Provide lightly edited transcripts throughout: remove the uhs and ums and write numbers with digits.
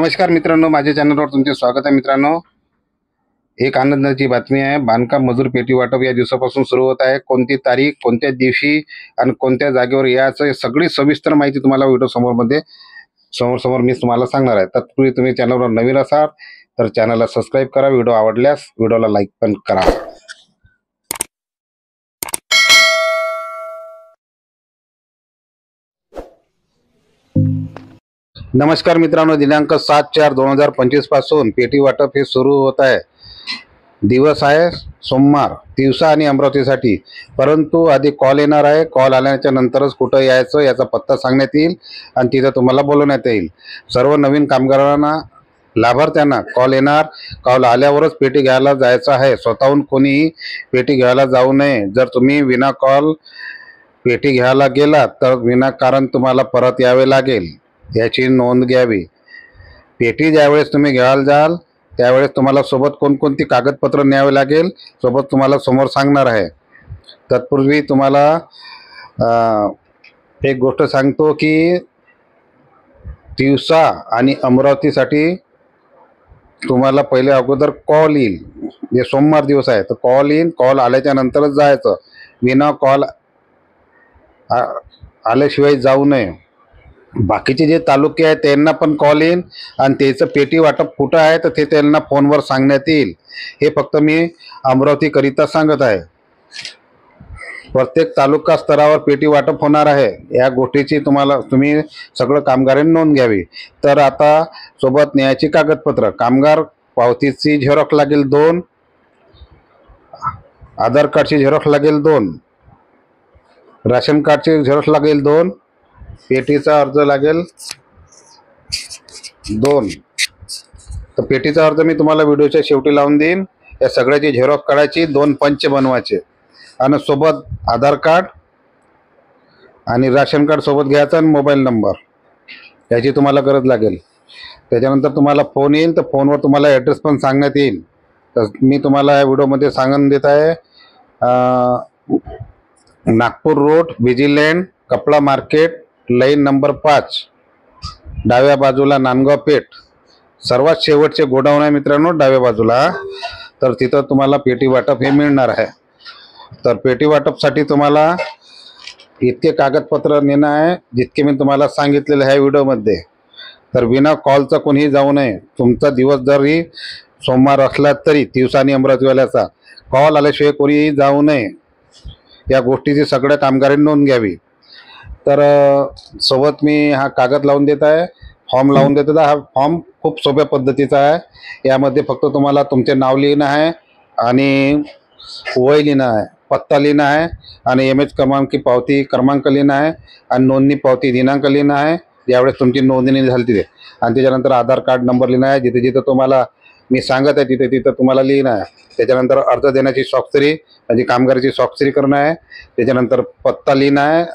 नमस्कार मित्रांनो, माझ्या चॅनलवर तुमचे स्वागत आहे। मित्रांनो, एक आनंदाची बातमी आहे। बांधकाम मजूर पेटी वाटप या दिवसापासून सुरू होत आहे। कोणती तारीख, कोणत्या दिवशी आणि कोणत्या जागेवर याचं सगळी सविस्तर माहिती तुम्हाला व्हिडिओ समोर मी तुम्हाला सांगणार आहे। तत्पूर्वी तुम्ही चॅनलवर नवीन असाल तर चॅनलला सबस्क्राईब करा। व्हिडिओ आवडल्यास व्हिडिओला लाईक पण करा। नमस्कार मित्रांनो, दिनांक 7/4/2025 पासून पेटी वाटप हे सुरू होत आहे। दिवस आहे सोमवार, दिवसा आणि अमरावतीसाठी। परंतु आधी कॉल येणार आहे। कॉल आल्याच्या नंतरच कुठं यायचं याचा पत्ता सांगण्यात येईल आणि तिथं तुम्हाला बोलवण्यात येईल। सर्व नवीन कामगारांना, लाभार्थ्यांना कॉल येणार। कॉल आल्यावरच पेटी घ्यायला जायचं आहे। स्वतःहून कोणीही पेटी घ्यायला जाऊ नये। जर तुम्ही विना कॉल पेटी घ्यायला गेलात तर विनाकारण तुम्हाला परत यावे लागेल, याची नोंद घ्यावी। पेटी ज्यावेळेस तुम्ही घ्यायला जाल त्यावेळेस तुम्हाला सोबत कोणकोणती कागदपत्र न्यावे लागेल सोबत तुम्हाला समोर सांगणार आहे। तत्पूर्वी तुम्हाला एक गोष्ट सांगतो की दिवसा आणि अमरावतीसाठी तुम्हाला पहिले अगोदर कॉल येईल। जे सोमवार दिवस आहे तर कॉल येईल। कॉल आल्याच्या नंतरच जायचं, विना कॉल आल्याशिवाय जाऊ नये। बाकीचे जे तालुके आहेत त्यांना पण कॉल येईल आणि त्याचं पेटी वाटप कुठं आहे तर ते त्यांना फोनवर सांगण्यात येईल। हे फक्त मी अमरावतीकरिता सांगत आहे। प्रत्येक तालुका स्तरावर पेटी वाटप होणार आहे। या गोष्टीची तुम्ही सगळं कामगारांनी नोंद घ्यावी। तर आता सोबत न्यायाची कागदपत्र, कामगार पावतीची झेरॉक्स लागेल 2, आधार कार्डची झेरॉक्स लागेल 2, राशन कार्डची झेरॉक्स लागेल 2, पेटीचा अर्ज लागेल 2। तर पेटीचा अर्ज मी तुम्हाला व्हिडिओच्या शेवटी लावून देईन। या सगळ्याची झेरॉक्स काढायची, 2 पंच बनवायचे आणि सोबत आधार कार्ड आणि राशन कार्ड सोबत घ्यायचा आणि मोबाईल नंबर, याची तुम्हाला गरज लागेल। त्याच्यानंतर तुम्हाला फोन येईल, तर फोनवर तुम्हाला ॲड्रेस पण सांगण्यात येईल। तर मी तुम्हाला या व्हिडिओमध्ये सांगून देत आहे, नागपूर रोड, विजिलँड, कपडा मार्केट, लाईन नंबर 5, डाव्या बाजूला नांदगाव पेठ, सर्वात शेवटचे गोडाऊन आहे मित्रांनो डाव्या बाजूला। तर तिथं तुम्हाला पेटी वाटप हे मिळणार आहे। तर पेटी वाटपसाठी तुम्हाला इतके कागदपत्र नेणं आहे जितके मी तुम्हाला सांगितलेले आहे व्हिडिओमध्ये। तर विना कॉलचा कोणीही जाऊ नये। तुमचा दिवस जरी सोमवार असला तरी दिवसा आणि अमरावतीवाल्याचा कॉल आल्याशिवाय कोणीही जाऊ नये। या गोष्टीची सगळ्या कामगारांनी नोंद घ्यावी। तर सोबत मी हा कागद लावून देत आहे, फॉर्म लावून देत आहे। हा फॉर्म खूप सोप्या पद्धतीचा आहे। यामध्ये फक्त तुम्हाला तुमचे नाव लिहिणं आहे आणि वय लिहिणं आहे, पत्ता लिहिणं आहे आणि एमएच क्रमांक लिहिणं आहे आणि नोंदणी पावती दिनांक लिहिणं आहे ज्यावेळेस तुमची नोंदणी झाली तिथे। आणि त्याच्यानंतर आधार कार्ड नंबर लिहिणं आहे। जिथे जिथं तुम्हाला मी सांगत आहे तिथे तिथं तुम्हाला लिहिणं आहे। त्याच्यानंतर अर्ज देण्याची स्वाक्षरी म्हणजे कामगाराची स्वाक्षरी करणं आहे। त्याच्यानंतर पत्ता लिहिणं आहे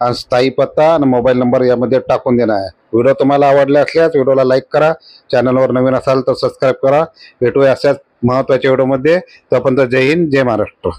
आणि स्थायी पत्ता आणि मोबाईल नंबर यामध्ये टाकून देणं आहे। व्हिडिओ तुम्हाला आवडला असल्यास व्हिडिओला लाईक करा। चॅनलवर नवीन असाल तर सबस्क्राईब करा। भेटूया अशाच महत्त्वाच्या व्हिडिओमध्ये। तोपर्यंत जय हिंद, जय महाराष्ट्र।